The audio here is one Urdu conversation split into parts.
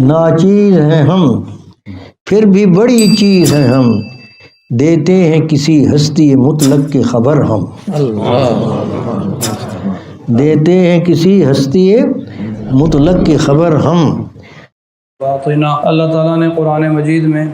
ناچیز ہیں ہم پھر بھی بڑی چیز ہیں ہم، دیتے ہیں کسی ہستی مطلق کی خبر ہم، دیتے ہیں کسی ہستی مطلق کی خبر ہم۔ اللہ تعالیٰ نے قرآن مجید میں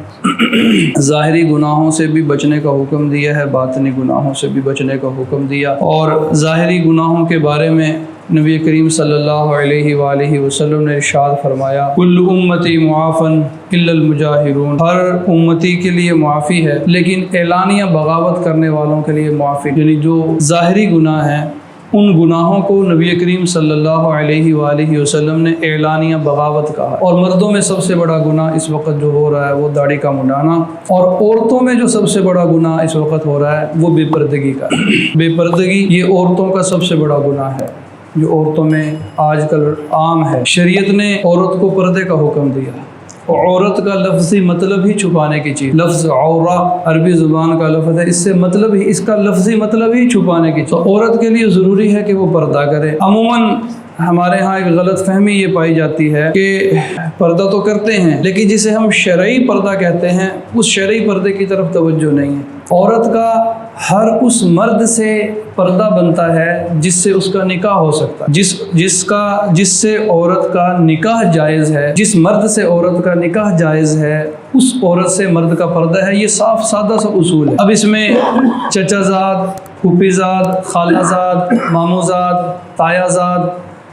ظاہری گناہوں سے بھی بچنے کا حکم دیا ہے، باطنی گناہوں سے بھی بچنے کا حکم دیا، اور ظاہری گناہوں کے بارے میں نبی کریم صلی اللہ علیہ وآلہ وسلم نے ارشاد فرمایا کل امتی معافن الا المجاہرون، ہر امتی کے لیے معافی ہے لیکن اعلانیہ بغاوت کرنے والوں کے لیے معافی، یعنی جو ظاہری گناہ ہیں ان گناہوں کو نبی کریم صلی اللہ علیہ وآلہ وسلم نے اعلانیہ بغاوت کہا۔ اور مردوں میں سب سے بڑا گناہ اس وقت جو ہو رہا ہے وہ داڑھی کا منڈانا، اور عورتوں میں جو سب سے بڑا گناہ اس وقت ہو رہا ہے وہ بے پردگی کا۔ بے پردگی یہ عورتوں کا سب سے بڑا گناہ ہے جو عورتوں میں آج کل عام ہے۔ شریعت نے عورت کو پردے کا حکم دیا، عورت کا لفظی مطلب ہی چھپانے کی چیز، لفظ عورہ عربی زبان کا لفظ ہے، اس سے مطلب ہی، اس کا لفظی مطلب ہی چھپانے کی چیز۔ تو عورت کے لیے ضروری ہے کہ وہ پردہ کرے۔ عموماً ہمارے ہاں ایک غلط فہمی یہ پائی جاتی ہے کہ پردہ تو کرتے ہیں لیکن جسے ہم شرعی پردہ کہتے ہیں اس شرعی پردے کی طرف توجہ نہیں ہے۔ عورت کا ہر اس مرد سے پردہ بنتا ہے جس سے اس کا نکاح ہو سکتا ہے، جس سے عورت کا نکاح جائز ہے، جس مرد سے عورت کا نکاح جائز ہے اس عورت سے مرد کا پردہ ہے۔ یہ صاف سادہ سا اصول ہے۔ اب اس میں چچا زاد، پھوپھی زاد، خالہ زاد، ماموں زاد، تایا زاد،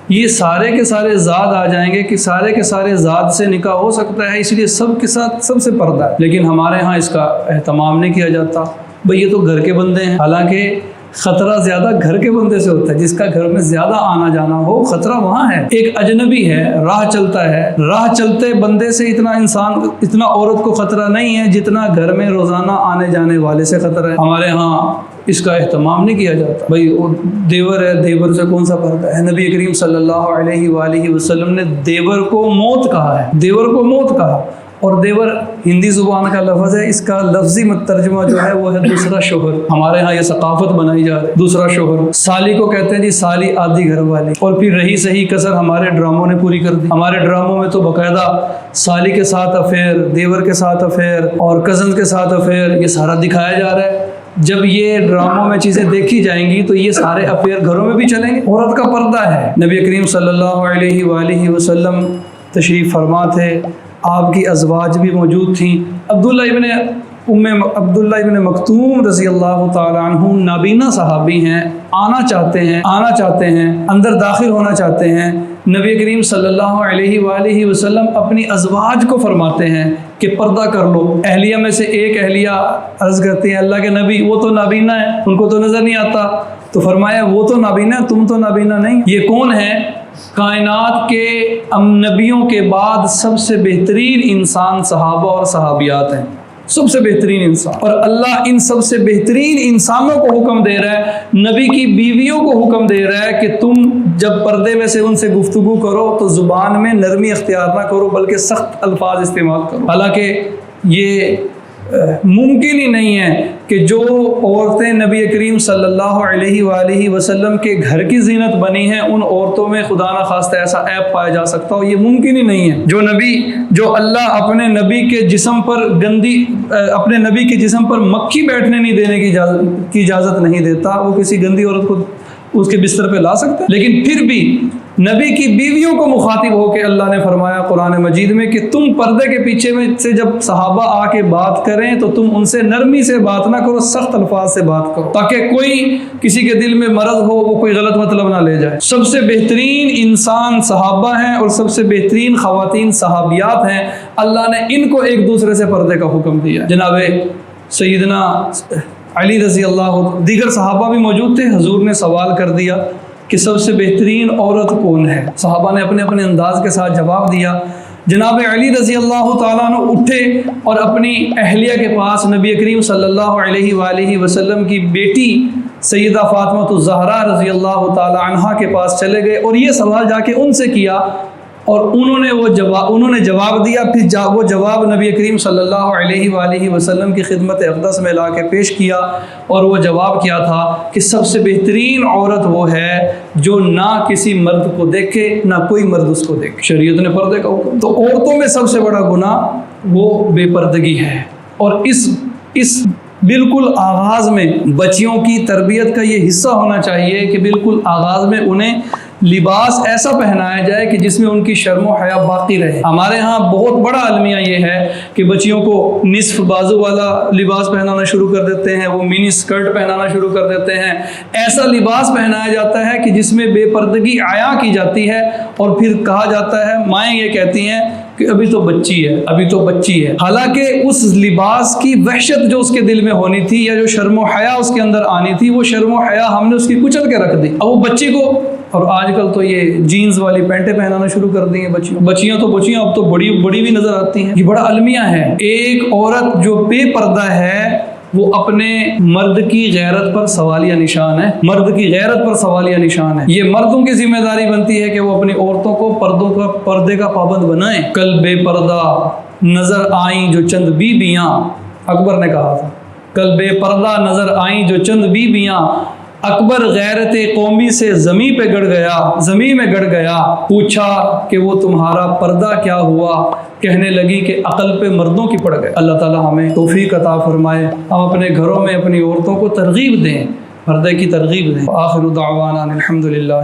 یہ سارے کے سارے زاد آ جائیں گے کہ سارے کے سارے زاد سے نکاح ہو سکتا ہے، اس لیے سب کے ساتھ سب سے پردہ ہے۔ لیکن ہمارے ہاں اس کا اہتمام نہیں کیا جاتا، بھئی یہ تو گھر کے بندے ہیں، حالانکہ خطرہ زیادہ گھر کے بندے سے ہوتا ہے۔ جس کا گھر میں زیادہ آنا جانا ہو خطرہ وہاں ہے۔ ایک اجنبی ہے، راہ چلتا ہے، راہ چلتے بندے سے اتنا عورت کو خطرہ نہیں ہے جتنا گھر میں روزانہ آنے جانے والے سے خطرہ ہے۔ ہمارے ہاں اس کا اہتمام نہیں کیا جاتا، بھئی وہ دیور ہے، دیور سے کون سا پردہ ہے؟ نبی کریم صلی اللہ علیہ وآلہ وسلم نے دیور کو موت کہا ہے، دیور کو موت کہا۔ اور دیور ہندی زبان کا لفظ ہے، اس کا لفظی ترجمہ جو ہے وہ ہے دوسرا شوہر۔ ہمارے ہاں یہ ثقافت بنائی جا رہی ہے، دوسرا شوہر۔ سالی کو کہتے ہیں جی سالی آدھی گھر والی، اور پھر رہی صحیح کسر ہمارے ڈراموں نے پوری کر دی۔ ہمارے ڈراموں میں تو باقاعدہ سالی کے ساتھ افیئر، دیور کے ساتھ افیئر اور کزن کے ساتھ افیئر، یہ سارا دکھایا جا رہا ہے۔ جب یہ ڈراموں میں چیزیں دیکھی جائیں گی تو یہ سارے افیئر گھروں میں بھی چلیں گے۔ عورت کا پردہ ہے۔ نبی کریم صلی اللہ علیہ وآلہ وسلم تشریف فرما تھے، آپ کی ازواج بھی موجود تھیں۔ عبداللہ ابن مکتوم رضی اللہ تعالیٰ عنہ نابینا صحابی ہیں، آنا چاہتے ہیں، اندر داخل ہونا چاہتے ہیں۔ نبی کریم صلی اللہ علیہ وآلہ وسلم اپنی ازواج کو فرماتے ہیں کہ پردہ کر لو۔ اہلیہ میں سے ایک اہلیہ عرض کرتی ہے اللہ کے نبی وہ تو نابینا ہے، ان کو تو نظر نہیں آتا۔ تو فرمایا وہ تو نابینا ہے، تم تو نابینا نہیں۔ یہ کون ہے؟ کائنات کے نبیوں کے بعد سب سے بہترین انسان صحابہ اور صحابیات ہیں، سب سے بہترین انسان۔ اور اللہ ان سب سے بہترین انسانوں کو حکم دے رہا ہے، نبی کی بیویوں کو حکم دے رہا ہے کہ تم جب پردے میں سے ان سے گفتگو کرو تو زبان میں نرمی اختیار نہ کرو بلکہ سخت الفاظ استعمال کرو۔ حالانکہ یہ ممکن ہی نہیں ہے کہ جو عورتیں نبی کریم صلی اللہ علیہ وآلہ وسلم کے گھر کی زینت بنی ہیں ان عورتوں میں خدا نہ خواستہ ایسا عیب پایا جا سکتا ہو، یہ ممکن ہی نہیں ہے۔ جو اللہ اپنے نبی کے جسم پر مکھی بیٹھنے نہیں دینے کی اجازت نہیں دیتا، وہ کسی گندی عورت کو اس کے بستر پہ لا سکتا ہے۔ لیکن پھر بھی نبی کی بیویوں کو مخاطب ہو کے اللہ نے فرمایا قرآن مجید میں کہ تم پردے کے پیچھے میں سے جب صحابہ آ کے بات کریں تو تم ان سے نرمی سے بات نہ کرو، سخت الفاظ سے بات کرو تاکہ کوئی کسی کے دل میں مرض ہو وہ کوئی غلط مطلب نہ لے جائے۔ سب سے بہترین انسان صحابہ ہیں اور سب سے بہترین خواتین صحابیات ہیں، اللہ نے ان کو ایک دوسرے سے پردے کا حکم دیا۔ جناب سیدنا علی رضی اللہ، دیگر صحابہ بھی موجود تھے، حضور نے سوال کر دیا کہ سب سے بہترین عورت کون ہے؟ صحابہ نے اپنے اپنے انداز کے ساتھ جواب دیا۔ جناب علی رضی اللہ تعالیٰ عنہ اٹھے اور اپنی اہلیہ کے پاس نبی کریم صلی اللہ علیہ وآلہ وسلم کی بیٹی سیدہ فاطمہ الزہرا رضی اللہ تعالیٰ عنہا کے پاس چلے گئے اور یہ سوال جا کے ان سے کیا، اور انہوں نے جواب دیا۔ پھر وہ جواب نبی کریم صلی اللہ علیہ وآلہ وسلم کی خدمت اقدس میں لا کے پیش کیا، اور وہ جواب کیا تھا کہ سب سے بہترین عورت وہ ہے جو نہ کسی مرد کو دیکھے نہ کوئی مرد اس کو دیکھے. شریعت نے پردے کا حکم. تو عورتوں میں سب سے بڑا گناہ وہ بے پردگی ہے. اور اس بالکل آغاز میں بچیوں کی تربیت کا یہ حصہ ہونا چاہیے کہ بالکل آغاز میں انہیں لباس ایسا پہنایا جائے کہ جس میں ان کی شرم و حیا باقی رہے. ہمارے ہاں بہت بڑا المیہ یہ ہے کہ بچیوں کو نصف بازو والا لباس پہنانا شروع کر دیتے ہیں, وہ منی اسکرٹ پہنانا شروع کر دیتے ہیں. ایسا لباس پہنایا جاتا ہے کہ جس میں بے پردگی عیا کی جاتی ہے, اور پھر کہا جاتا ہے, مائیں یہ کہتی ہیں کہ ابھی تو بچی ہے. حالانکہ اس لباس کی وحشت جو اس کے دل میں ہونی تھی یا جو شرم و حیا اس کے اندر آنی تھی, وہ شرم و حیا ہم نے اس کی کچل کے رکھ دی. اب وہ بچی کو, اور آج کل تو یہ جینز والی پینٹیں پہنانا شروع کر دی ہیں بچیاں اب تو بڑی بھی نظر آتی ہیں. یہ بڑا المیہ ہے. ایک عورت جو بے پردہ ہے وہ اپنے مرد کی غیرت پر سوالیہ نشان ہے. یہ مردوں کی ذمہ داری بنتی ہے کہ وہ اپنی عورتوں کو پردے کا پابند بنائیں. کل بے پردہ نظر آئیں جو چند بیویاں, اکبر نے کہا تھا, کل بے پردہ نظر آئیں جو چند بیویاں, اکبر غیرت قومی سے زمین میں گڑ گیا, پوچھا کہ وہ تمہارا پردہ کیا ہوا, کہنے لگی کہ عقل پہ مردوں کی پڑ گئے. اللہ تعالی ہمیں توفیق عطا فرمائے, ہم اپنے گھروں میں اپنی عورتوں کو ترغیب دیں, پردے کی ترغیب دیں. آخر دعوانا الحمدللہ.